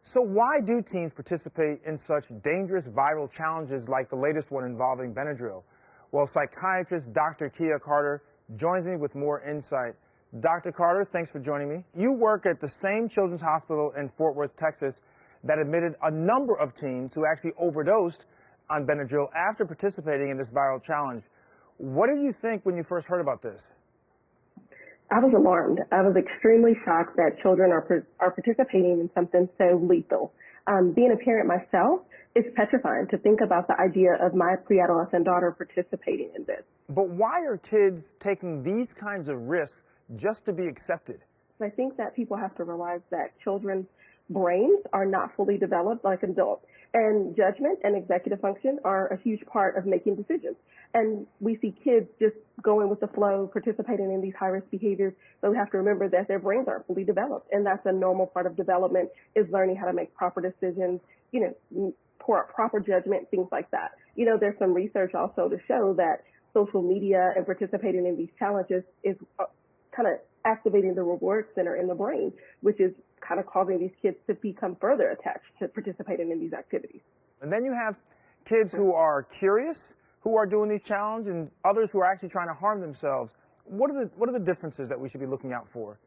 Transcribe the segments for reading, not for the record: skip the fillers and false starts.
So why do teens participate in such dangerous viral challenges like the latest one involving Benadryl? Well, psychiatrist Dr. Kia Carter joins me with more insight. Dr. Carter, thanks for joining me. You work at the same children's hospital in Fort Worth, Texas, that admitted a number of teens who actually overdosed on Benadryl after participating in this viral challenge. What did you think when you first heard about this? I was alarmed. I was extremely shocked that children are participating in something so lethal. Being a parent myself, it's petrifying to think about the idea of my pre-adolescent daughter participating in this. But why are kids taking these kinds of risks just to be accepted? I think that people have to realize that children's brains are not fully developed like adults, and judgment and executive function are a huge part of making decisions. And we see kids just going with the flow, participating in these high-risk behaviors, but we have to remember that their brains aren't fully developed, and that's a normal part of development, is learning how to make proper decisions, proper judgment, things like that. There's some research also to show that social media and participating in these challenges is kind of activating the reward center in the brain, which is kind of causing these kids to become further attached to participating in these activities. And then you have kids who are curious, who are doing these challenges, and others who are actually trying to harm themselves. What are the differences that we should be looking out for?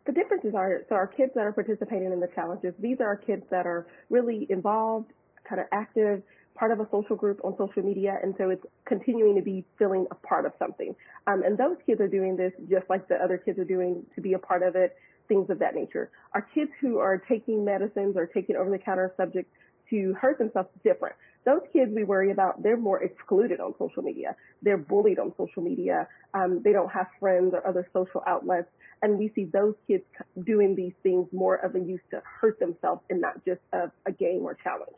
The differences are, so our kids that are participating in the challenges, these are kids that are really involved, kind of active, part of a social group on social media, and so it's continuing to be feeling a part of something. And those kids are doing this just like the other kids are doing to be a part of it, things of that nature. Our kids who are taking medicines or taking over-the-counter subjects to hurt themselves is different. Those kids we worry about, they're more excluded on social media. They're bullied on social media. They don't have friends or other social outlets. And we see those kids doing these things more of a use to hurt themselves and not just a game or challenge.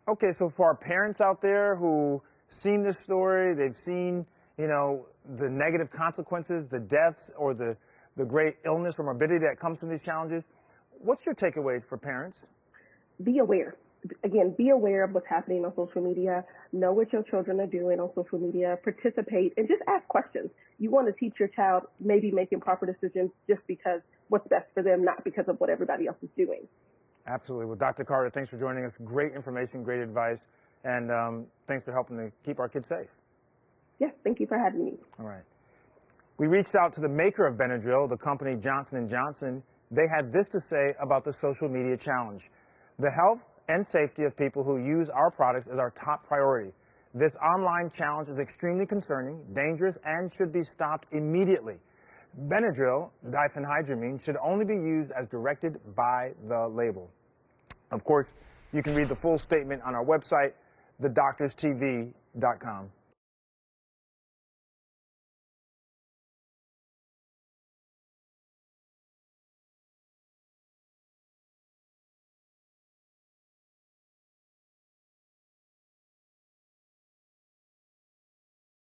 Okay, so for our parents out there who've seen this story, they've seen, the negative consequences, the deaths, or the great illness or morbidity that comes from these challenges, what's your takeaway for parents? Be aware. Again, be aware of what's happening on social media. Know what your children are doing on social media. Participate and just ask questions. You want to teach your child maybe making proper decisions just because what's best for them, not because of what everybody else is doing. Absolutely. Well, Dr. Carter, thanks for joining us. Great information, great advice, and thanks for helping to keep our kids safe. Yes, thank you for having me. All right. We reached out to the maker of Benadryl, the company Johnson & Johnson. They had this to say about the social media challenge. The health and safety of people who use our products is our top priority. This online challenge is extremely concerning, dangerous, and should be stopped immediately. Benadryl, diphenhydramine, should only be used as directed by the label. Of course, you can read the full statement on our website, thedoctorstv.com.